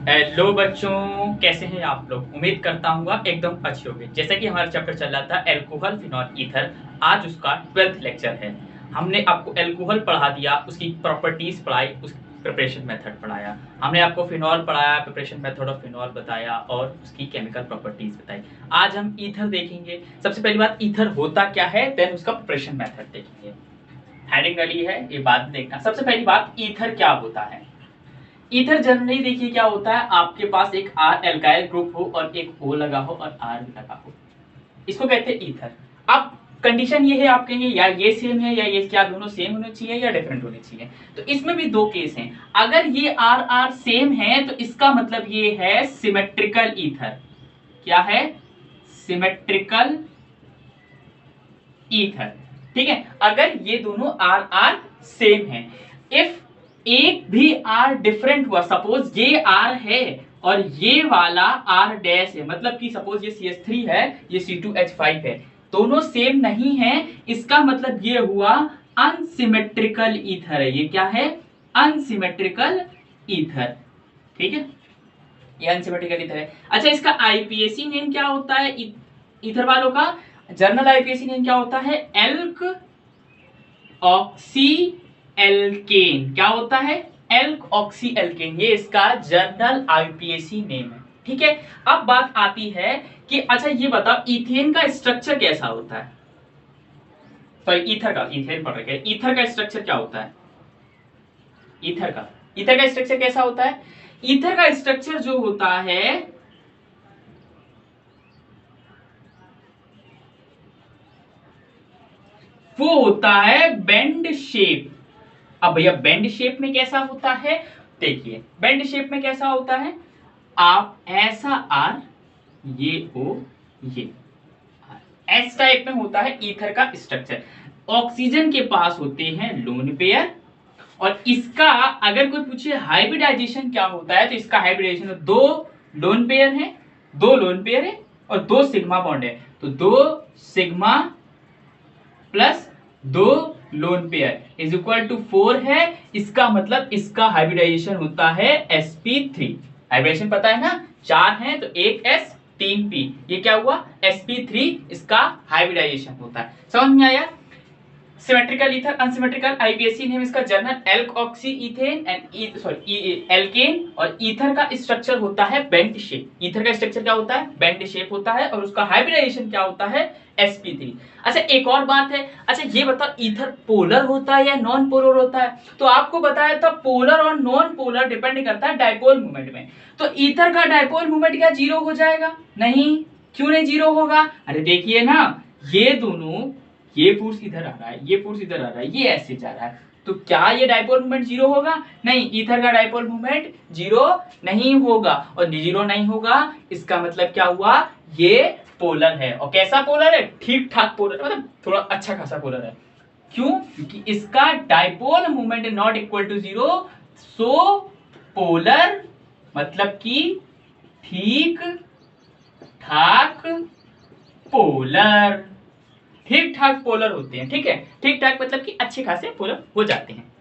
Hello बच्चों, कैसे हैं आप लोग। उम्मीद करता हूँ आप एकदम अच्छे होंगे। जैसा कि हमारा चैप्टर चल रहा था एल्कोहल फिनॉल ईथर, आज उसका 12th लेक्चर है। हमने आपको एल्कोहल पढ़ा दिया, उसकी प्रॉपर्टीज पढ़ाई, उसकी प्रिपरेशन मेथड पढ़ाया। हमने आपको फिनॉल पढ़ाया, प्रिपरेशन मेथड ऑफ फिनॉल बताया और उसकी केमिकल प्रॉपर्टीज बताई। आज हम ईथर देखेंगे। सबसे पहली बात, ईथर होता क्या है, देन उसका प्रिपरेशन मेथड देखेंगे। हेडिंग वाली है, ये बात देखना। सबसे पहली बात, ईथर क्या होता है। ईथर जनरली देखिए क्या होता है, आपके पास एक आर एल्काइल ग्रुप हो और एक ओ लगा हो और आर लगा हो, इसको कहते हैं ईथर। अब कंडीशन ये है, आप कहेंगे या ये सेम है या ये, क्या दोनों सेम होने चाहिए या डिफरेंट होने चाहिए। तो इसमें भी दो केस हैं। अगर ये आर आर सेम है तो इसका मतलब ये है सिमेट्रिकल ईथर। क्या है? Symmetrical ether. ठीक है, अगर ये दोनों आर आर सेम है। इफ एक भी आर डिफरेंट हुआ, सपोज ये आर है और ये वाला आर डैश है, मतलब कि सपोज ये CH3 है, ये C2H5 है, दोनों सेम नहीं है, इसका मतलब ये हुआ अनसिमेट्रिकल ईथर है। ये क्या है? Unsymmetrical ether. ठीक है, ये अनसिमेट्रिकल ईथर है। अच्छा, इसका आईपीएसी नेम क्या होता है ईथर वालों का? जर्नल आईपीएसी नेम क्या होता है? Alkoxy alkane. क्या होता है? एल्क ऑक्सी एल्केन, ये इसका जर्नल आईपीएसी नेम है। ठीक है, अब बात आती है कि अच्छा ये बताओ इथेन का स्ट्रक्चर कैसा होता है। सॉरी, ईथर का, इथेन पढ़ रखे, ईथर का स्ट्रक्चर क्या होता है? ईथर का स्ट्रक्चर कैसा होता है? ईथर का स्ट्रक्चर जो होता है वो होता है बेंड शेप। अब भैया बेंड शेप में कैसा होता है? देखिए बेंड शेप में कैसा होता है, आप ऐसा आर, ये ओ, ये एस टाइप में होता है ईथर का स्ट्रक्चर। ऑक्सीजन के पास होते हैं लोन पेयर, और इसका अगर कोई पूछे हाइब्रिडाइजेशन क्या होता है, तो इसका हाइब्रिडाइजेशन दो लोन पेयर है, दो लोन पेयर है और दो सिग्मा बॉन्ड है। तो दो सिग्मा प्लस दो lone pair is equal to 4 है। इसका मतलब इसका हाइब्रिडाइजेशन होता है sp3। हाइब्रिडाइजेशन पता है ना, 4 है तो एक s 3 p, ये क्या हुआ? sp3 इसका हाइब्रिडाइजेशन होता है। समझ में आया? Symmetrical ether, unsymmetrical, IUPAC name इसका general alkoxy ethane and sorry alkane, और ईथर का स्ट्रक्चर होता है बेंट शेप। ईथर का स्ट्रक्चर क्या होता है? बेंट शेप होता है, और उसका हाइब्रिडाइजेशन क्या होता है? sp3। अच्छा एक और बात है, अच्छा ये बताओ ईथर पोलर होता है या नॉन पोलर होता है? तो आपको बताया था पोलर और नॉन पोलर डिपेंड करता है डायपोल मोमेंट में। तो ईथर का डायपोल मोमेंट क्या जीरो हो जाएगा? नहीं, क्यों नहीं जीरो होगा? अरे देखिए ना, ये दोनों, ये फोर्स इधर आ रहा है, ये फोर्स इधर आ रहा है, ये ऐसे जा रहा है, तो क्या ये डायपोल मोमेंट जीरो होगा? नहीं, ईथर का डायपोल मोमेंट जीरो नहीं होगा। और जीरो नहीं होगा इसका मतलब क्या हुआ? ये पोलर है। और कैसा पोलर है? ठीक ठाक पोलर, मतलब थोड़ा अच्छा खासा पोलर है। क्यों? क्योंकि इसका dipole moment not equal to zero, so polar मतलब कि ठीक ठाक पोलर। ठीक ठाक पोलर होते हैं। ठीक है, ठीक ठाक मतलब कि अच्छे खासे पोलर हो जाते हैं।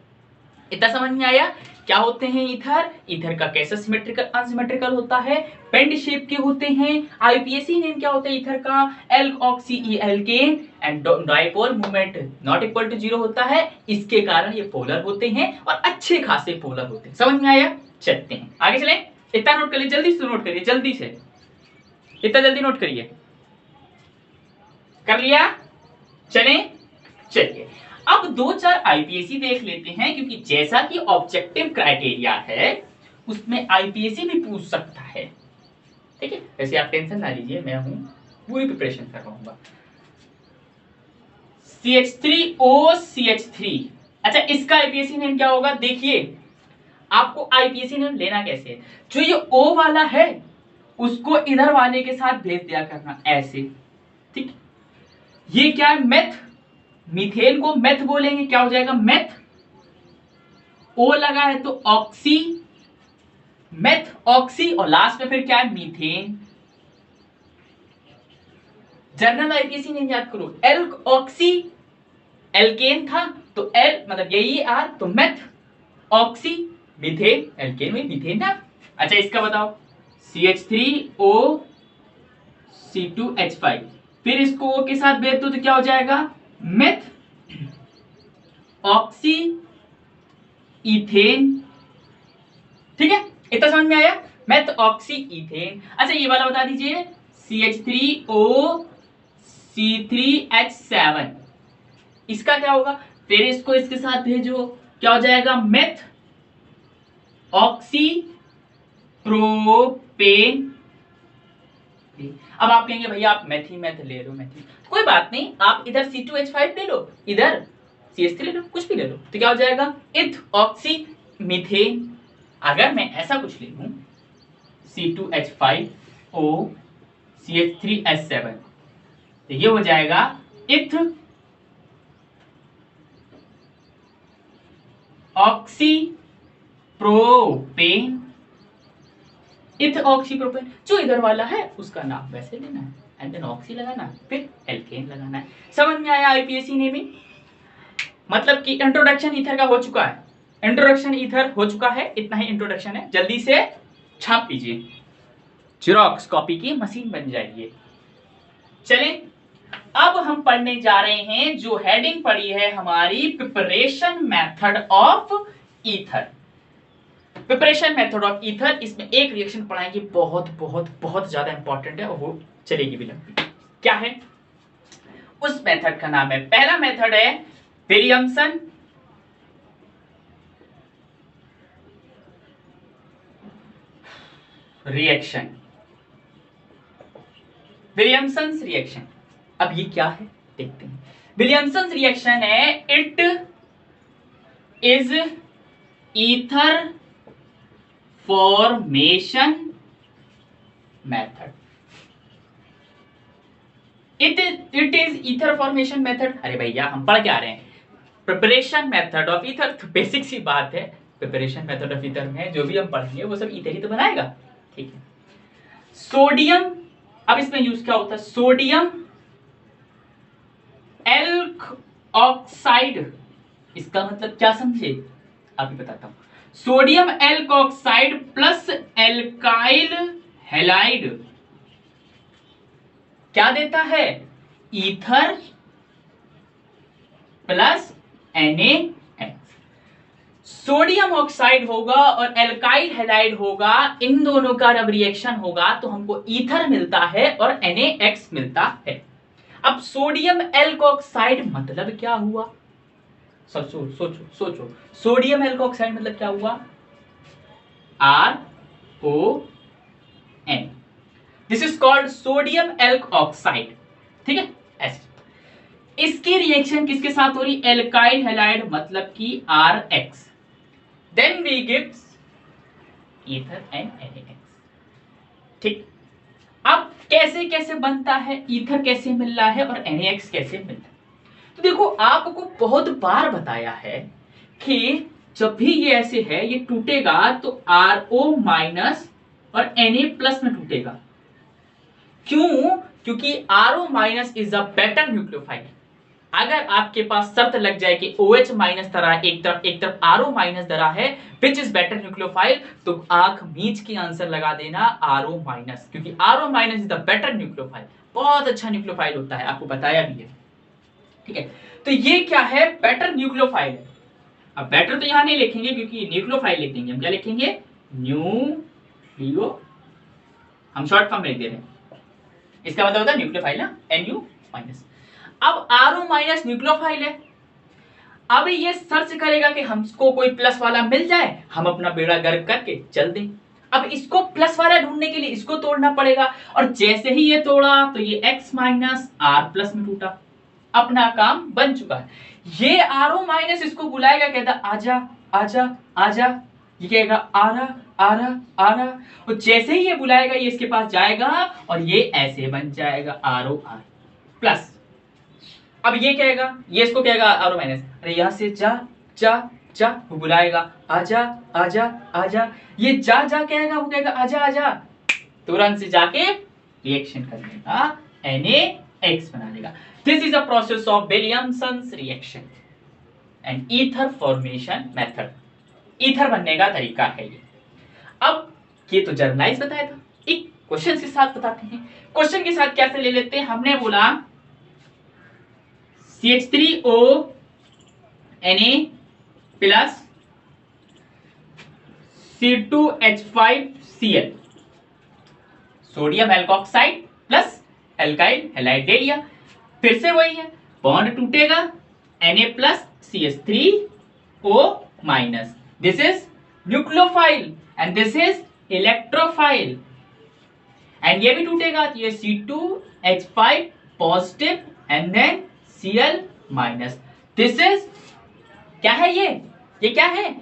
इतना समझ में आया? क्या होते हैं ईथर? ईथर का कैसा सिमेट्रिकल अनसिमेट्रिकल होता है, बेंड शेप के होते हैं। आईपीएसी नेम क्या होता है ईथर का? Alkoxy alkane, and dipole moment not equal to zero होता है, इसके कारण ये पोलर होते हैं और अच्छे खासे पोलर होते हैं। समझ में आया? चलते हैं आगे, चलें। इतना नोट करिए, जल्दी से नोट करिए, जल्दी से, इतना जल्दी नोट करिए। कर लिया? चलें, चलिए अब दो चार आईपीएसी देख लेते हैं, क्योंकि जैसा कि ऑब्जेक्टिव क्राइटेरिया है उसमें आईपीएसी भी पूछ सकता है। ठीक है, वैसे आप टेंशन ना लीजिए, मैं हूं, पूरी प्रिपरेशन कर रहा CH3OCH3। अच्छा इसका आईपीएसी नेम क्या होगा? देखिए आपको आईपीएसी नेम लेना कैसे है, जो ये O वाला है उसको इधर वाले के साथ भेज दिया करना ऐसे। ठीक, ये क्या है? मेथ, मीथेन को मेथ बोलेंगे, क्या हो जाएगा? मेथ। ओ लगा है तो ऑक्सी, मेथ ऑक्सी, और लास्ट में फिर क्या है? मीथेन। जर्नल आईपीएसी नेम याद करो, एल्क ऑक्सी एल्केन था तो एल मतलब यही आर, तो मेथ ऑक्सी मीथेन, एल्केन में मीथेन था। अच्छा इसका बताओ, CH3O, C2H5, फिर इसको O के साथ भेज दो तो क्या हो जाएगा, मेथ ऑक्सी इथेन। ठीक है, इतना समझ में आया, मेथ ऑक्सी इथेन। अच्छा ये वाला बता दीजिए, CH3O, C3H7, इसका क्या होगा, फिर इसको इसके साथ भेजो, क्या हो जाएगा, मेथ ऑक्सी प्रोपेन। अब आप कहेंगे भैया आप मैथ ही मैथ ले लो, मैथ ही, कोई बात नहीं, आप इधर C2H5 ले लो, इधर CH3 ले लो, कुछ भी ले लो, तो क्या हो जाएगा, इथ ऑक्सी मीथेन। अगर मैं ऐसा कुछ ले लूं, C2H5O CH3H7, तो ये हो जाएगा इथ ऑक्सी प्रोपेन। इथ ऑक्सी प्रोपेन, जो इधर वाला है उसका नाम वैसे लेना है, एंड देन ऑक्सी लगाना है, फिर एल्केन लगाना है। समझ में आया आईपीएससी ने भी, मतलब कि इंट्रोडक्शन ईथर का हो चुका है, इंट्रोडक्शन ईथर हो चुका है, इतना ही इंट्रोडक्शन है, जल्दी से छाप लीजिए, जेरॉक्स कॉपी की मशीन बन जाइए। चलें अब हम पढ़ने जा रहे हैं, जो हेडिंग पड़ी है हमारी, preparation method of ether. Preparation method of ether, इसमें एक रिएक्शन पढ़ाएंगे, बहुत बहुत बहुत ज्यादा इंपॉर्टेंट है और वो चलेगी भी लंबी। क्या है उस मेथड का नाम है, पहला मेथड है विलियमसन रिएक्शन। विलियमसन रिएक्शन, अब ये क्या है देखते हैं। विलियमसन रिएक्शन है, it is ether formation method. It is ether formation method. अरे भैया हम पढ़ के आ रहे हैं, प्रिपरेशन मेथड ऑफ ईथर, तो बेसिक सी बात है, प्रिपरेशन मेथड ऑफ ईथर में जो भी हम पढ़ेंगे वो सब ईथर ही तो बनाएगा। ठीक है, सोडियम, अब इसमें यूज क्या होता है, सोडियम एल्क ऑक्साइड, इसका मतलब क्या समझे अभी बताता हूं। Sodium elk oxide plus alkyl halide क्या देता है, ether plus NaX। Sodium oxide होगा और एल्काइल हैलाइड होगा, इन दोनों का जब रिएक्शन होगा तो हमको ईथर मिलता है और NaX मिलता है। अब सोडियम एल्कोक्साइड मतलब क्या हुआ, सोचो सोचो सोचो, सोडियम एल्कोक्साइड मतलब क्या हुआ, RON, this is called sodium alkoxide. ठीक है, ऐसे इसकी रिएक्शन किसके साथ हो रही, एल्काइल हैलाइड मतलब कि RX, then we gives ether and NaX। ठीक, अब कैसे कैसे बनता है, ईथर कैसे मिल रहा है और NaX कैसे मिल रहा है, तो देखो आपको बहुत बार बताया है कि जब भी ये ऐसे है, ये टूटेगा तो RO माइनस और Na प्लस में टूटेगा। क्यों, क्योंकि RO minus is a better nucleophile. अगर आपके पास शर्त लग जाए कि OH माइनस तरह एक तरफ RO माइनस तरह है, विच इज बेटर न्यूक्लियोफाइल, तो आंख मीच के आंसर लगा देना RO माइनस, क्योंकि RO minus is the better nucleophile, बहुत अच्छा न्यूक्लियोफाइल होता है, आपको बताया भी है। ठीक है, तो ये क्या है, बेटर न्यूक्लियोफाइल है। अब बेटर तो यहां नहीं लिखेंगे क्योंकि न्यूक्लियोफाइल लिख देंगे, हम क्या लिखेंगे, न्यूक्लियो, हम शॉर्ट फॉर्म लिख दे रहे हैं, इसका मतलब होता है न्यूक्लियोफाइल ना, Nu माइनस। अब RO माइनस न्यूक्लियोफाइल है, अब ये सर्च करेगा कि हमको कोई प्लस वाला मिल जाए, हम अपना बेड़ा गर्क करके चल दें। अब इसको प्लस वाला ढूंढने के लिए इसको तोड़ना पड़ेगा, और जैसे ही ये तोड़ा तो ये X माइनस R प्लस में टूटा, अपना काम बन चुका है। ये RO माइनस इसको बुलाएगा, कहता आजा आजा आजा, ये कहेगा आ रहा, और जैसे ही ये बुलाएगा ये इसके पास जाएगा और ये ऐसे बन जाएगा ROR प्लस। अब ये कहेगा, ये इसको कहेगा RO माइनस, अरे यहां से जा जा जा, वो बुलाएगा आजा आजा आजा, ये जा जा कहेगा, वो कहेगा आजा आजा, तुरंत से जाके रिएक्शन कर लेगा, NaX बना लेगा। This is a process of Williamson's reaction and ether formation method, ether बनने का तरीका है ये। अब ये तो जर्नलाइज बताया था, एक क्वेश्चन के साथ बताते हैं। क्वेश्चन के साथ कैसे ले लेते हैं, हमने बोला CH3O Na plus C2H5Cl, sodium alkoxide plus alkyl halide दे लिया। फिर से वही है, बॉन्ड टूटेगा Na plus CH3O minus, this is nucleophile and this is electrophile, and ये भी टूटेगा, ये C2H5 positive and then Cl minus, this is क्या है, ये क्या है,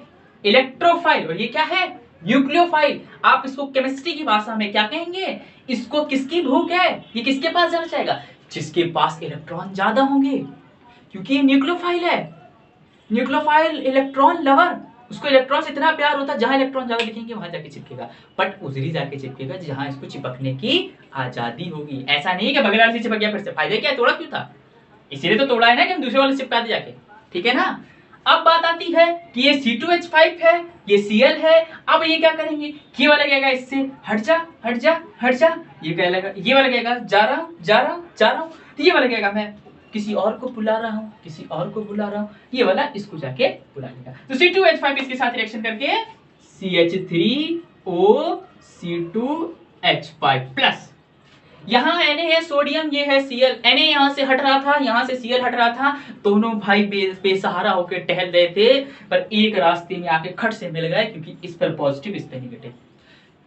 इलेक्ट्रोफाइल, और ये क्या है, न्यूक्लियोफाइल। आप इसको केमिस्ट्री की भाषा में क्या कहेंगे, इसको किसकी भूख है, ये किसके पास जाना चाहेगा, जिसके पास इलेक्ट्रॉन ज्यादा होंगे, क्योंकि ये न्यूक्लियोफाइल है, न्यूक्लियोफाइल इलेक्ट्रॉन लवर, उसको इलेक्ट्रॉन से इतना प्यार होता है जहां इलेक्ट्रॉन ज्यादा दिखेंगे वहां जाके चिपकेगा, बट उधरी जाके चिपकेगा जहां इसको चिपकने की आजादी होगी। ऐसा नहीं है कि बगल वाले से चिपक गया फिर से, फायदा क्या है, तोड़ा क्यों था, इसीलिए तो तोड़ा है ना कि हम दूसरे वाले से चिपका दे जाके, ठीक है ना। अब बात आती है कि ये C2H5 है, ये Cl है, अब ये क्या करेंगे, ये वाला कहेगा इससे हट जा हट जा हट जा, ये कहेगा, ये वाला कहेगा जा रहा हूं जा रहा हूं जा रहा हूं, तो ये वाला कहेगा मैं किसी और को बुला रहा हूं किसी और को बुला रहा हूं, ये वाला इसको जाके बुला लेगा। तो C2H5 इसके साथ रिएक्शन करके CH3O C2H5 प्लस, यहाँ Na है सोडियम, ये है Cl, Na यहाँ से हट रहा था, यहाँ से Cl हट रहा था, दोनों भाई बेसहारा होकर टहल रहे थे, पर एक रास्ते में आके खट से मिल गए, क्योंकि इस पर पॉजिटिव इस पर नेगेटिव,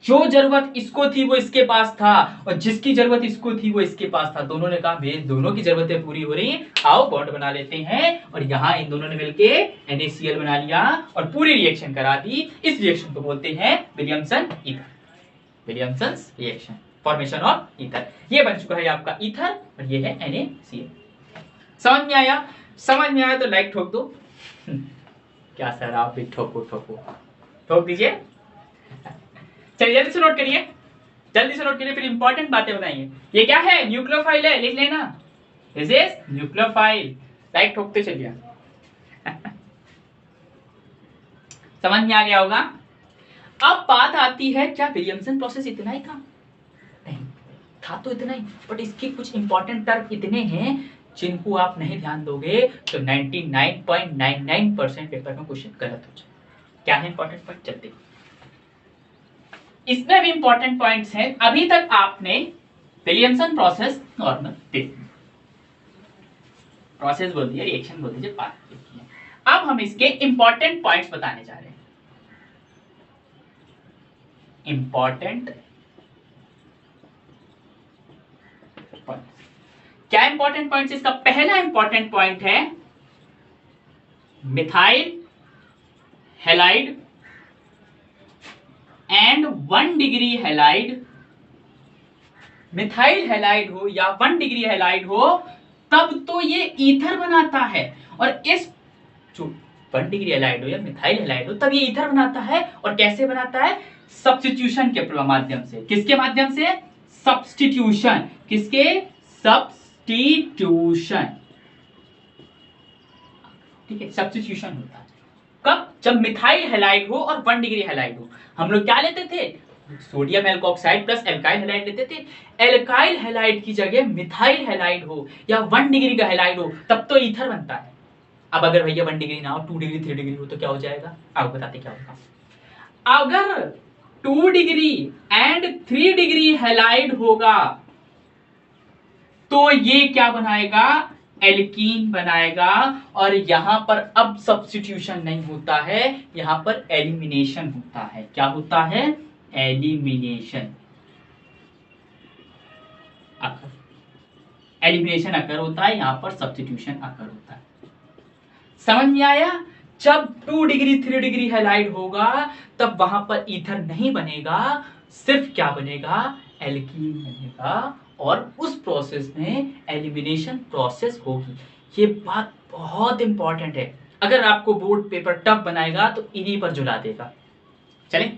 जो जरूरत इसको थी वो इसके पास था, और जिसकी जरूरत इसको थी वो इसके पास था। दोनों ने कहा भैया दोनों की जरूरतें पूरी हो रही, आओ बॉन्ड बना लेते हैं, और यहाँ इन दोनों ने मिलके NaCl बना लिया और पूरी रिएक्शन करा दी। इस रिएक्शन को बोलते हैं Williamson ether, Williamson's reaction, formation of ether. ये बन चुका है आपका ईथर और ये है NaCl। समझ में आया, समझ में आया तो लाइक ठोक दो। क्या सर आप भी ठोको ठोको, ठोक दीजिए। चलिए जल्दी से नोट करिए, जल्दी से नोट करिए, फिर इंपॉर्टेंट बातें बताएंगे। ये क्या है, न्यूक्लियोफाइल है, लिख लेना, दिस इज न्यूक्लियोफाइल, लाइक ठोकते चलिए। समझ में आ गया होगा। अब बात आती है क्या विलियमसन प्रोसेस इतना ही था, नहीं था तो इतना ही, बट इसके कुछ इंपॉर्टेंट टर्म इतने हैं जिनको आप नहीं ध्यान दोगे तो 99.99% पेपर में क्वेश्चन गलत हो जाए। क्या है इंपॉर्टेंट पॉइंट, चलते इसमें भी इंपॉर्टेंट पॉइंट्स हैं। अभी तक आपने विलियमसन प्रोसेस नॉर्मल देखी, प्रोसेस बोल दिया, रिएक्शन बोल दीजिए, बात देखी है। अब हम इसके इंपॉर्टेंट पॉइंट्स बताने जा रहे हैं। इंपॉर्टेंट क्या इंपॉर्टेंट पॉइंट्स, इसका पहला इंपॉर्टेंट पॉइंट है methyl halide and 1 degree halide, methyl halide हो या 1 डिग्री हैलाइड हो तब तो ये ईथर बनाता है, और इस जो 1 डिग्री हैलाइड हो या मिथाइल हैलाइड हो तब ये ईथर बनाता है। और कैसे बनाता है, सब्स्टिट्यूशन के माध्यम से। किसके माध्यम से, सब्स्टिट्यूशन, किसके, सब्स्टिट्यूशन, ठीक है, सब्स्टिट्यूशन होता है कब, जब मिथाइल हैलाइड हो और 1 डिग्री हैलाइड हो। हम लोग क्या लेते थे, sodium alkoxide plus alkyl halide लेते थे। एल्काइल हैलाइड की जगह मिथाइल हैलाइड हो या 1 डिग्री का हैलाइड हो तब तो ईथर बनता है। अब अगर भैया 1 डिग्री ना हो, 2 डिग्री 3 डिग्री हो तो क्या हो जाएगा, आप बताते क्या होगा। अगर 2 डिग्री एंड 3 डिग्री हैलाइड होगा तो ये क्या बनाएगा, एल्कीन बनाएगा। और यहां पर अब सब्स्टिट्यूशन नहीं होता है, यहां पर एलिमिनेशन होता है। क्या होता है, एलिमिनेशन अकर, एलिमिनेशन अकर होता है, यहां पर सब्स्टिट्यूशन अकर होता है। समझ में आया। जब 2 डिग्री 3 डिग्री हैलाइड होगा तब वहां पर ईथर नहीं बनेगा, सिर्फ क्या बनेगा, एल्कीन बनेगा, और उस प्रोसेस में एलिमिनेशन प्रोसेस होगी। ये बात बहुत इंपॉर्टेंट है, अगर आपको बोर्ड पेपर टफ बनाएगा तो इन्हीं पर जुला देगा। चलें,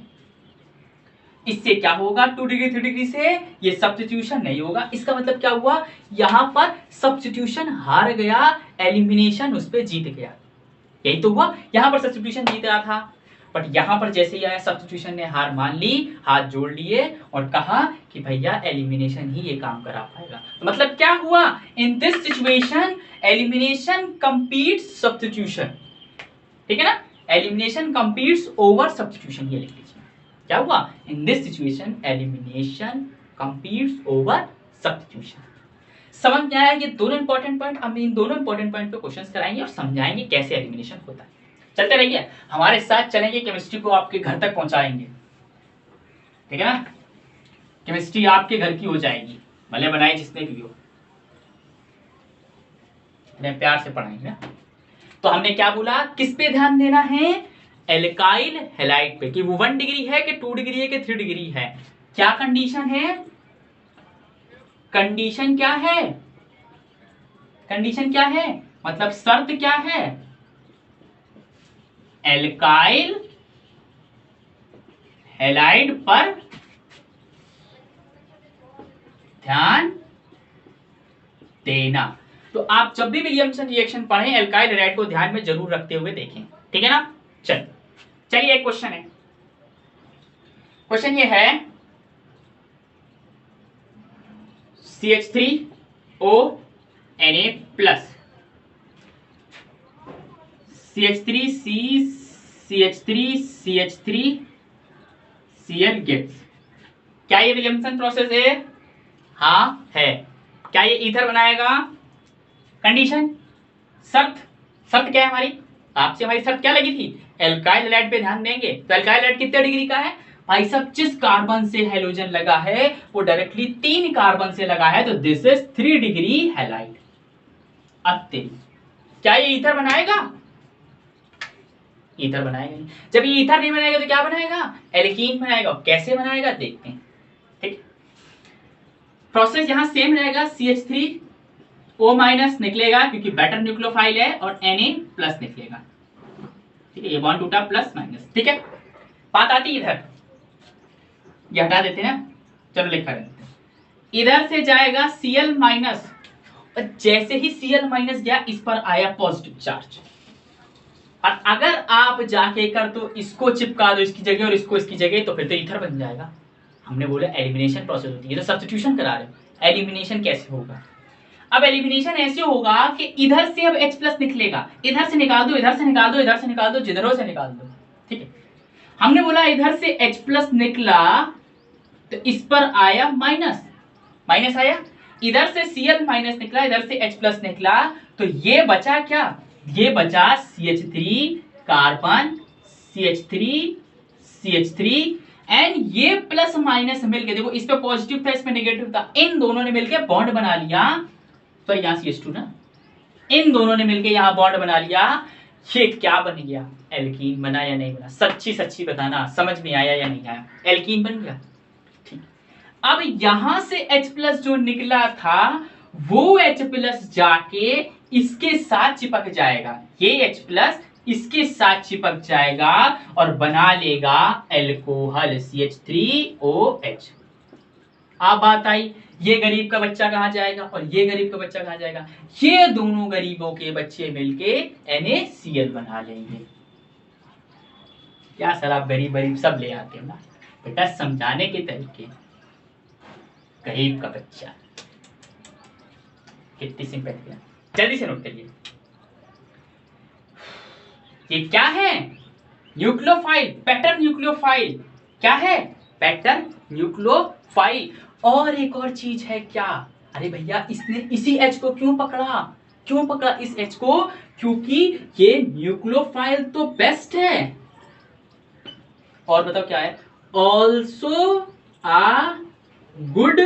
इससे क्या होगा, 2 डिग्री 3 डिग्री से ये सब्स्टिट्यूशन नहीं होगा। इसका मतलब क्या हुआ, यहां पर सब्स्टिट्यूशन हार गया, एलिमिनेशन उस पर जीत गया। यही तो हुआ, यहां पर सब्स्टिट्यूशन जीत रहा था, बट यहां पर जैसे ही आया सब्स्टिट्यूशन ने हार मान ली, हाथ जोड़ लिए और कहा कि भैया एलिमिनेशन ही ये काम करा पाएगा। तो मतलब क्या हुआ, in this situation elimination competes substitution, ठीक है ना, एलिमिनेशन कंपीट्स ओवर सब्स्टिट्यूशन, ये लिख लीजिए। क्या हुआ, in this situation elimination competes over substitution. समझ में आया ये दोनों इंपॉर्टेंट पॉइंट। हम इन दोनों इंपॉर्टेंट पॉइंट पे क्वेश्चंस कराएंगे और समझाएंगे कैसे एलिमिनेशन होता है। चलते रहिए, हमारे साथ चलेंगे, केमिस्ट्री को आपके घर तक पहुंचाएंगे, ठीक है ना, केमिस्ट्री आपके घर की हो जाएगी, भले बनाए जिसने भी हो, इतने प्यार से पढ़ाएंगे। तो हमने क्या बोला, किस पे ध्यान देना है, एल्काइल हैलाइड पे, कि वो 1 डिग्री है कि 2 डिग्री है कि 3 डिग्री है। क्या कंडीशन है, कंडीशन क्या है, कंडीशन क्या है, मतलब शर्त क्या है, एल्काइल हैलाइड पर ध्यान देना। तो आप जब भी विलियमसन रिएक्शन पढ़ें एल्काइल हैलाइड को ध्यान में जरूर रखते हुए देखें, ठीक है ना। चलिए एक क्वेश्चन है, क्वेश्चन ये है CH3O Na plus CH3C CH3 Cl gets, क्या ये विलियमसन प्रोसेस है, हाँ है। क्या ये ईथर बनाएगा, कंडीशन, शर्त क्या है हमारी, आपसे हमारी शर्त क्या लगी थी, एल्काइल हैलाइड पे ध्यान देंगे। तो एल्काइल हैलाइड कितने डिग्री का है भाई साहब, जिस कार्बन से हेलोजन लगा है वो डायरेक्टली 3 कार्बन से लगा है, तो दिस इज 3 डिग्री हैलाइड। अब क्या ये ईथर बनाएगा, ईथर बनाएगा नहीं। जब ये ईथर नहीं बनाएगा तो क्या बनाएगा, एल्कीन बनाएगा। कैसे बनाएगा देखते हैं, ठीक। प्रोसेस यहां सेम रहेगा, CH3O माइनस निकलेगा क्योंकि बेटर न्यूक्लियोफाइल है, और Na प्लस निकलेगा, ठीक है, ये बॉन्ड टूटा प्लस माइनस, ठीक है। बात आती है इधर, ये हटा देते हैं ना, चलो लिखा देते हैं, इधर से जाएगा Cl माइनस, और जैसे ही Cl माइनस गया इस पर आया पॉजिटिव चार्ज, और अगर आप जाके कर तो इसको चिपका दो इसकी जगह और इसको इसकी जगह, तो फिर तो ईथर बन जाएगा। हमने बोला एलिमिनेशन प्रोसेस होती है, तो सब्स्टिट्यूशन करा रहे हो, एलिमिनेशन कैसे होगा, अब एलिमिनेशन ऐसे होगा कि इधर से अब H प्लस निकलेगा, इधर से निकाल दो, इधर से निकाल दो, इधर से निकाल दो, जिधरों से निकाल दो, ठीक है। हमने बोला इधर से H प्लस निकला तो इस पर आया माइनस, माइनस आया, इधर से Cl माइनस निकला, इधर से H प्लस निकला, तो ये बचा क्या, ये बचा CH3 कार्बन, CH3 एंड ये प्लस माइनस मिलके, देखो इस पे पॉजिटिव था इस पे नेगेटिव था, इन दोनों ने मिलके बॉन्ड बना लिया, तो यहां CH2 ना, इन दोनों ने मिलके यहां बॉन्ड बना लिया, ये क्या बन गया, एल्कीन बना या नहीं बना, सच्ची बताना, समझ में आया या नहीं आया, एल्कीन बन गया, ठीक। अब यहां से H प्लस जो निकला था वो H प्लस जाके इसके साथ चिपक जाएगा, ये H प्लस इसके साथ चिपक जाएगा और बना लेगा एल्कोहल CH3OH। अब बात आई, ये गरीब का बच्चा कहां जाएगा और ये गरीब का बच्चा कहां जाएगा, ये दोनों गरीबों के बच्चे मिलके NaCl बना लेंगे। क्या सर आप गरीब सब ले आते हो ना, बेटा समझाने के तरीके, गरीब का बच्चा, कितनी सिंपल है, जल्दी से नोट करिए। ये क्या है, न्यूक्लियोफाइल, पैटर्न न्यूक्लियोफाइल, क्या है, पैटर्न न्यूक्लियोफाइल। और एक और चीज है क्या, अरे भैया इसने इसी H को क्यों पकड़ा इस H को, क्योंकि ये न्यूक्लियोफाइल तो बेस्ट है, और बताओ क्या है, ऑल्सो आ गुड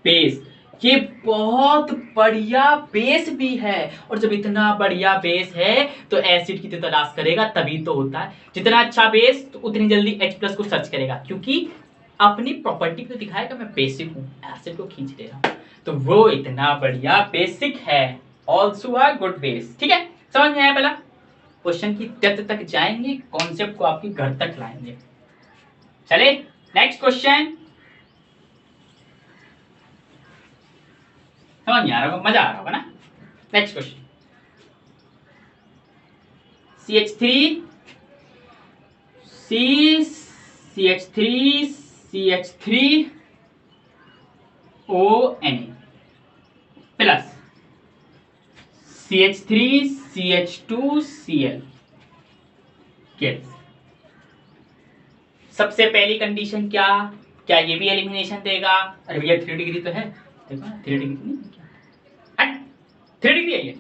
बेस, ये बहुत बढ़िया बेस भी है, और जब इतना बढ़िया बेस है तो एसिड की तो तलाश करेगा, तभी तो होता है, जितना अच्छा बेस तो उतनी जल्दी H प्लस को सर्च करेगा, क्योंकि अपनी प्रॉपर्टी को दिखाएगा मैं बेसिक हूं, एसिड को खींच ले रहा हूं, तो वो इतना बढ़िया बेसिक है, ऑल्सो अ गुड बेस, ठीक है। समझ में आया, पहला क्वेश्चन की डेप्थ तक जाएंगे, कॉन्सेप्ट को आपके घर तक लाएंगे। चले नेक्स्ट क्वेश्चन, समझ में आ रहा होगा, मजा आ रहा होगा ना। Next question, CH3 CH3CH3ONA plus CH3CH2Cl। सबसे पहली कंडीशन क्या, क्या ये भी एलिमिनेशन देगा? अरे भैया 3 डिग्री तो है, देखो 3 डिग्री नहीं क्या, 3 डिग्री है ये।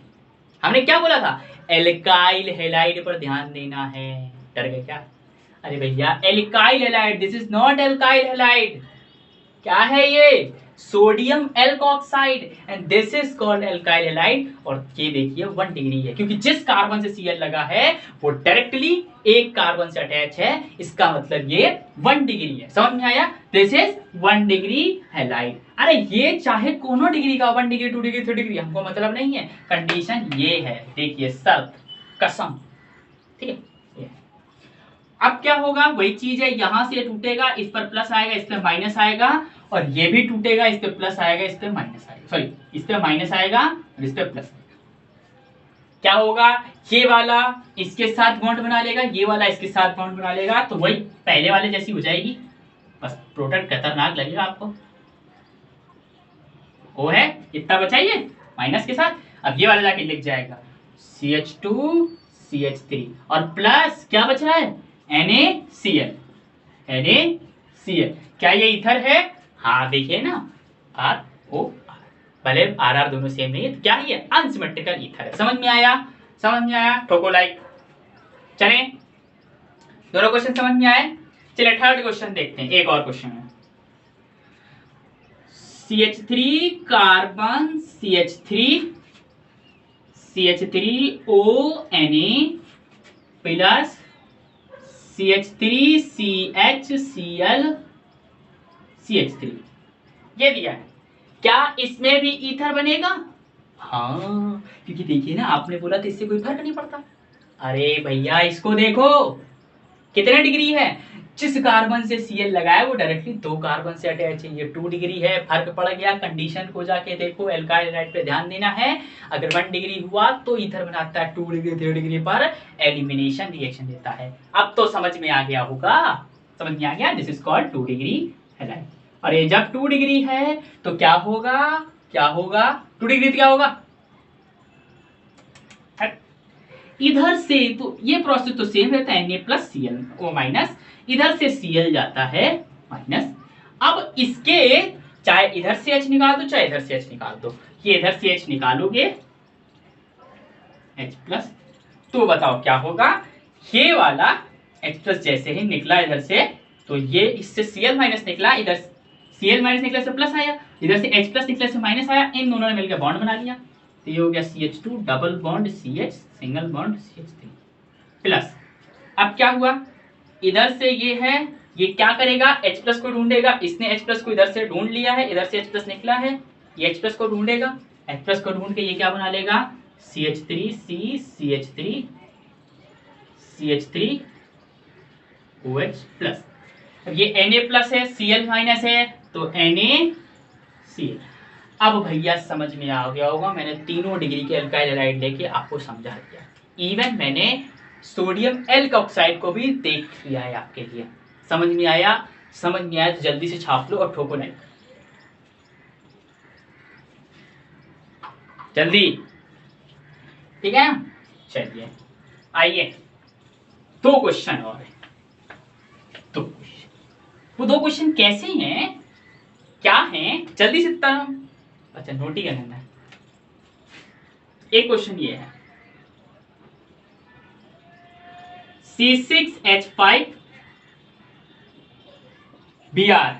हमने क्या बोला था, एल्काइल हैलाइड पर ध्यान देना है। डर गए क्या? अरे भैया alkyl halide, this is not alkyl halide. क्या है ये? Sodium alkoxide and this is called alkyl halide. और ये देखिए 1 डिग्री है, क्योंकि जिस कार्बन से Cl लगा है वो डायरेक्टली एक कार्बन से अटैच है, इसका मतलब ये 1 डिग्री है। समझ में आया? This is 1 degree halide. अरे ये चाहे कोनो डिग्री का, 1 डिग्री 2 डिग्री 3 डिग्री, हमको मतलब नहीं है, कंडीशन ये है। देखिए शर्त, कसम, ठीक है। अब क्या होगा, वही चीज है, यहां से टूटेगा, इस पर प्लस आएगा, इस पर माइनस आएगा, और ये भी टूटेगा, इस पे प्लस आएगा, इस पे माइनस आएगा, सॉरी इस पे माइनस आएगा और इस पे प्लस आएगा। क्या होगा, ये वाला इसके साथ बॉन्ड बना लेगा, ये वाला इसके साथ बॉन्ड बना लेगा, तो वही पहले वाले जैसी हो जाएगी, बस प्रोडक्ट खतरनाक लगेगा आपको। वो है इतना बचाइए माइनस के साथ। अब ये वाला जाके लिख जाएगा CH2CH3 और प्लस क्या बच रहा है, NaCl। क्या ये इथर है? हाँ देखिए ना, RO, भले RR दोनों सेम नहीं है, तो क्या ये अनसिमेट्रिकल ईथर है। समझ में आया? समझ में आया? ठोको लाइक। चले, दोनों क्वेश्चन समझ में आए? चलिए थर्ड क्वेश्चन देखते हैं। एक और क्वेश्चन है, CH3 carbon CH3ONA plus CH3CHClCH3 ये दिया है। क्या इसमें भी ईथर बनेगा? हाँ, क्योंकि देखिए ना, आपने बोला था इससे कोई फर्क नहीं पड़ता। अरे भैया इसको देखो कितने डिग्री है, जिस कार्बन से Cl लगाया वो डायरेक्टली 2 कार्बन से अटैच है, ये 2 डिग्री है, फर्क पड़ गया। कंडीशन को जाके देखो, एल्काइल हैलाइड पे ध्यान देना है। अगर 1 डिग्री हुआ तो ईथर बनाता है, 2 डिग्री 3 डिग्री पर एलिमिनेशन रिएक्शन देता है। अब तो समझ में आ गया होगा, समझ में आ गया, this is called 2 degree halide. और ये जब 2 डिग्री है तो क्या होगा, क्या होगा, 2 डिग्री क्या होगा, इधर से तो ये प्रोसेस तो सेम रहता है, Na प्लस Cl माइनस, इधर से Cl जाता है माइनस। अब इसके चाहे इधर से H निकाल दो, चाहे इधर से H निकाल दो, ये इधर से H निकालोगे H प्लस, तो बताओ क्या होगा, ये वाला H प्लस जैसे ही निकला इधर से, तो ये इससे Cl माइनस निकला, इधर Cl माइनस निकला से प्लस आया, इधर से H प्लस निकला से माइनस आया, इन दोनों ने मिलकर बॉन्ड बना लिया, तो ये हो गया CH2 double bond CH single bond CH3 plus. अब क्या हुआ, इधर से ये है, ये क्या करेगा, H प्लस को ढूंढेगा, इसने H प्लस को इधर से ढूंढ लिया है, इधर से H प्लस निकला है, ये H प्लस को ढूंढेगा, H प्लस को ढूंढ के ये क्या बना लेगा, CH3C CH3 CH3 OH plus. अब ये Na प्लस है, Cl माइनस है, तो NaCl। अब भैया समझ में आ गया होगा, मैंने तीनों डिग्री के एल्काइल हैलाइड लेके आपको समझा दिया। इवन मैंने सोडियम एल्कोक्साइड को भी देख लिया है आपके लिए। समझ में आया? समझ में आया तो जल्दी से छाप लो और ठोको लाइक, जल्दी, ठीक है। चलिए आइए, 2 क्वेश्चन और है। तो वो 2 क्वेश्चन कैसे हैं, क्या हैं, जल्दी से तरह, अच्छा नोट ही करना है। एक क्वेश्चन ये है, C6H5 Br,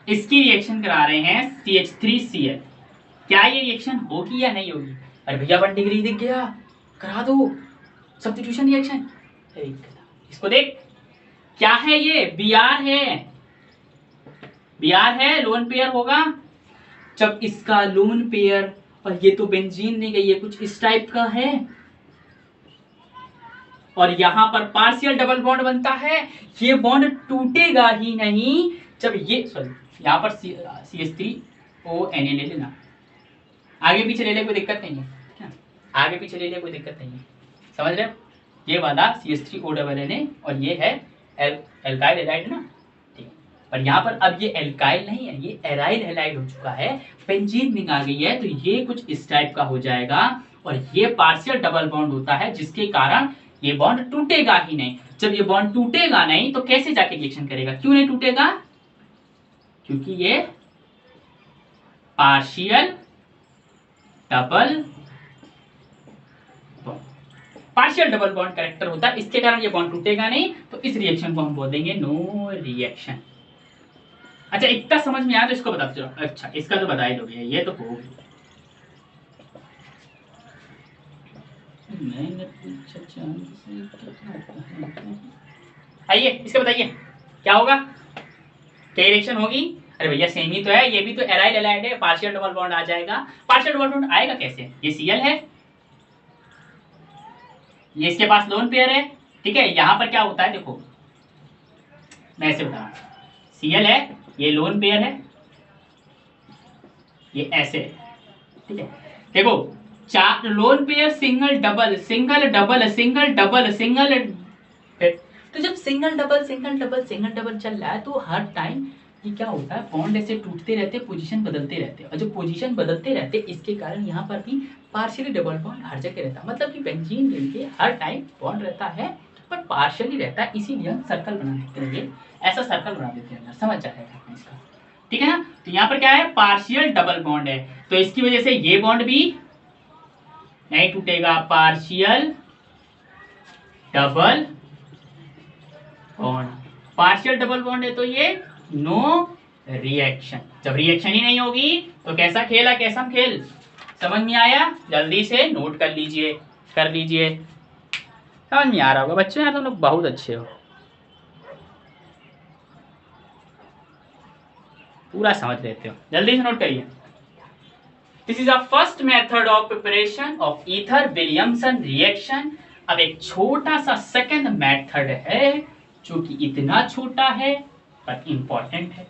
इसकी रिएक्शन करा रहे हैं CH3Cl। क्या ये रिएक्शन होगी या नहीं होगी? अरे भैया 1 डिग्री दिख गया, करा दो सब्स्टिट्यूशन रिएक्शन। इसको देख, क्या है ये, Br है, Br है, लोन पेयर होगा। जब इसका लोन पेयर, और ये तो बेंजीन नहीं गई, ये कुछ इस टाइप का है, और यहां पर पार्शियल डबल बॉन्ड बनता है, ये बॉन्ड टूटेगा ही नहीं जब ये, सॉरी यहां पर CH3ONA ले लेना, आगे पीछे ले ले कोई दिक्कत नहीं है, आगे पीछे ले ले कोई दिक्कत नहीं है, समझ रहे हो? ये वाला CH3O और ये है एल्काइल हैलाइड ना, ठीक। पर यहाँ पर अब ये एल्काइल नहीं है, ये एराइल हैलाइड हो चुका है, बेंजीन रिंग आ गई है, तो ये कुछ इस टाइप का हो जाएगा और ये पार्शियल डबल बॉन्ड होता है जिसके कारण ये बॉन्ड टूटेगा ही नहीं। जब ये बॉन्ड टूटेगा नहीं तो कैसे जाके रिएक्शन करेगा? क्यों नहीं टूटेगा? क्योंकि ये partial double bond, partial double bond character होता है, इसके कारण ये बॉन्ड टूटेगा नहीं, तो इस रिएक्शन को हम बोल देंगे नो रिएक्शन। अच्छा, इतना समझ में आया तो इसको बता दो। अच्छा, इसका तो बता ही दोगे, ये तो होगी। आइए इसका बताइए क्या होगा, क्या रिएक्शन होगी? अरे भैया सेम ही तो है, ये भी तो एराइल हैलाइड है, पार्शियल डबल बॉन्ड आ जाएगा। पार्शियल डबल बॉन्ड आएगा कैसे? ये Cl है, ये इसके पास लोन पेयर है, ठीक है। यहां पर क्या होता है देखो, मैं ऐसे बता रहा हूं, Cl है, ये लोन पेयर है, ये ऐसे है, ठीक है। देखो चार lone pair, single double, single double, single double, single, तो जब single double single double single double चल रहा है तो हर टाइम ये क्या होता है, बॉन्ड ऐसे टूटते रहते, पोजीशन बदलते रहते, और जब पोजीशन बदलते रहते इसके कारण यहाँ पर भी पार्शियली डबल बॉन्ड हर जगह रहता है। मतलब कि बेंजीन रिंग के हर टाइम बॉन्ड रहता है पर पार्शियली रहता है, इसीलिए हम सर्कल बना देते हैं, ऐसा सर्कल बना देते हैं, समझ जाएगा इसका, ठीक है ना। तो यहाँ पर क्या है, पार्शियल डबल बॉन्ड है, तो इसकी वजह से ये बॉन्ड भी नहीं टूटेगा, partial double bond, partial double bond है तो ये नो रिएक्शन। जब रिएक्शन ही नहीं होगी तो कैसा खेल है, कैसा खेल, समझ में आया? जल्दी से नोट कर लीजिए, कर लीजिए, समझ में आ रहा होगा बच्चों, यार तुम लोग बहुत अच्छे हो, पूरा समझ लेते हो, जल्दी से नोट करिए। This is a first method of preparation of ether Williamson reaction. अब एक छोटा सा सेकंड मेथड है जो कि इतना छोटा है पर इंपॉर्टेंट है।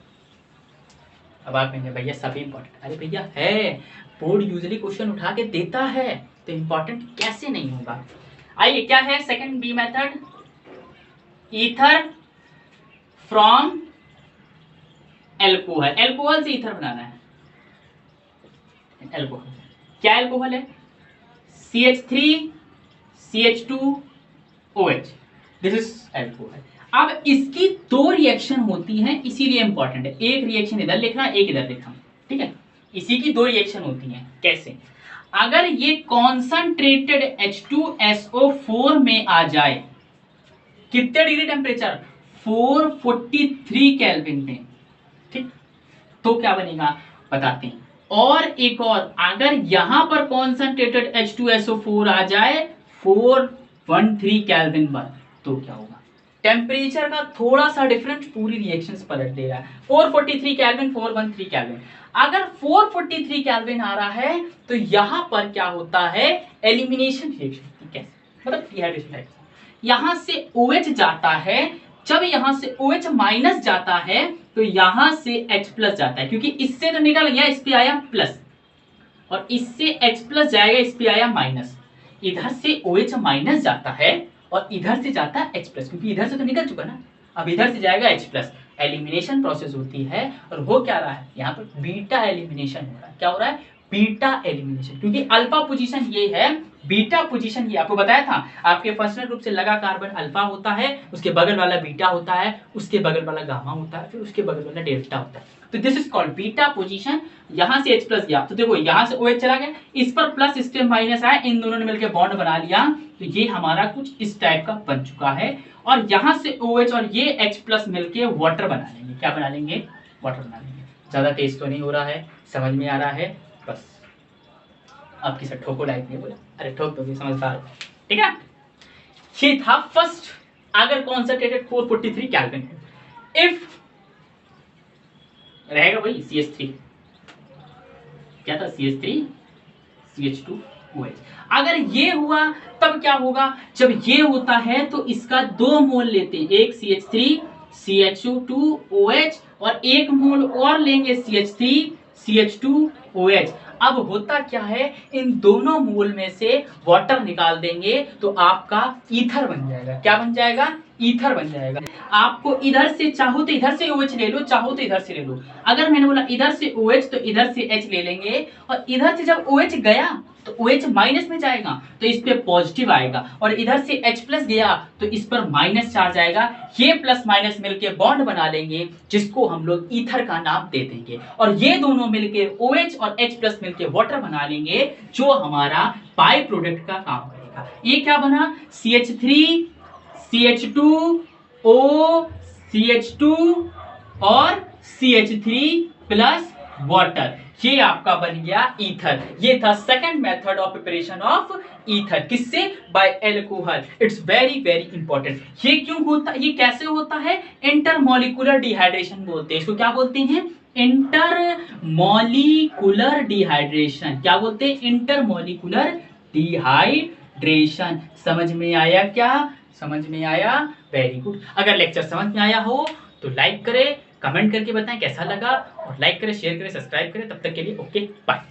अब आप कहेंगे भैया सभी इंपॉर्टेंट, अरे भैया है, बोर्ड यूजुअली क्वेश्चन उठा के देता है तो इंपॉर्टेंट कैसे नहीं होगा। आइए क्या है second B method, ether from alcohol, alcohol से ईथर बनाना है। एल्कोहल क्या एल्कोहल है, CH3 CH2OH, this is alcohol. अब इसकी दो रिएक्शन होती हैं, इसीलिए इंपॉर्टेंट है, एक रिएक्शन इधर लिखना, एक इधर लिखना, ठीक है। इसी की दो रिएक्शन होती हैं, कैसे? अगर ये कॉन्संट्रेटेड H2SO4 में आ जाए, कितने डिग्री टेम्परेचर, 443 केल्विन में, ठीक, तो क्या बनेगा बताते हैं। और एक और, अगर यहां पर कॉन्संट्रेटेड H2SO4 आ जाए 413 केल्विन पर, तो क्या होगा? टेम्परेचर का थोड़ा सा डिफरेंस पूरी रिएक्शंस पलट देगा। 443 केल्विन, 413 केल्विन, अगर 443 केल्विन आ रहा है तो यहां पर क्या होता है, एलिमिनेशन रिएक्शन, कैसे मतलब डिहाइड्रेशन रिएक्शन, यहां से OH जाता है, जब यहां से OH माइनस जाता है तो यहां से H प्लस जाता है, क्योंकि इससे तो निकल गया, इस पे आया प्लस, और इससे H प्लस जाएगा, इस पे आया माइनस, इधर से OH माइनस जाता है और इधर से जाता है H प्लस, क्योंकि इधर से तो निकल चुका ना, अब इधर से जाएगा H प्लस, एलिमिनेशन प्रोसेस होती है। और वो क्या रहा है, यहाँ पर बीटा एलिमिनेशन हो रहा है। क्या हो रहा है, बीटा एलिमिनेशन, क्योंकि अल्फा पोजीशन ये है, बीटा पोजीशन ये आपको बताया था, आपके फंक्शनल ग्रुप से लगा कार्बन अल्फा होता है, उसके बगल वाला बीटा होता है, उसके बगल वाला गामा होता है, फिर उसके बगल वाला डेल्टा होता है, तो this is called beta position. यहां से H प्लस गया तो देखो यहां से OH चला गया, इस पर प्लस, इस पे माइनस आया, इन दोनों ने मिलकर बॉन्ड बना लिया, तो ये हमारा कुछ इस टाइप का बन चुका है। और यहां से OH और ये H प्लस मिलके वाटर बना लेंगे, क्या बना लेंगे, वाटर बना लेंगे। ज्यादा तेज तो नहीं हो रहा है, समझ में आ रहा है, बस आपकी सब ठोको लाइक नहीं बोला, अरे ठोक दोगे, समझदार हो, ठीक है। ये था फर्स्ट, अगर कॉन्संट्रेटेड 443 केल्विन, इफ रहेगा भाई CH3, क्या था CH3 CH2OH, अगर ये हुआ तब क्या होगा, जब ये होता है तो इसका 2 मोल लेते हैं, एक CH3 CH2OH और 1 मोल और लेंगे CH3 CH2OH। अब होता क्या है, इन दोनों मोल में से वाटर निकाल देंगे तो आपका ईथर बन जाएगा। क्या बन जाएगा? ईथर बन जाएगा। आपको इधर से चाहो तो इधर से OH ले लो, चाहो तो इधर से ले लो। अगर मैंने बोला इधर से OH तो इधर से H ले लेंगे, और इधर से जब OH गया तो OH माइनस में जाएगा तो इस पे पॉजिटिव आएगा, और इधर से H प्लस गया तो इस पर माइनस चार्ज आएगा। ये प्लस माइनस मिलके बॉन्ड बना लेंगे जिसको हम लोग ईथर का नाम दे देंगे, और ये दोनों मिलके OH और H प्लस मिलके वाटर बना लेंगे जो हमारा बाई प्रोडक्ट का काम करेगा। ये क्या बना? CH3 CH2O CH2 और CH3 प्लस वाटर, ये आपका बन गया ईथर। ये था second method of preparation of ether. किससे? By alcohol. It's very very important. ये क्यों होता, ये कैसे होता है? इंटरमॉलिक्यूलर डिहाइड्रेशन बोलते हैं इसको। क्या बोलते हैं? Intermolecular dehydration. क्या बोलते हैं? Intermolecular dehydration. समझ में आया क्या? समझ में आया? Very good. अगर लेक्चर समझ में आया हो तो लाइक करें, कमेंट करके बताएं कैसा लगा, और लाइक करें, शेयर करें, सब्सक्राइब करें। तब तक के लिए ओके बाय।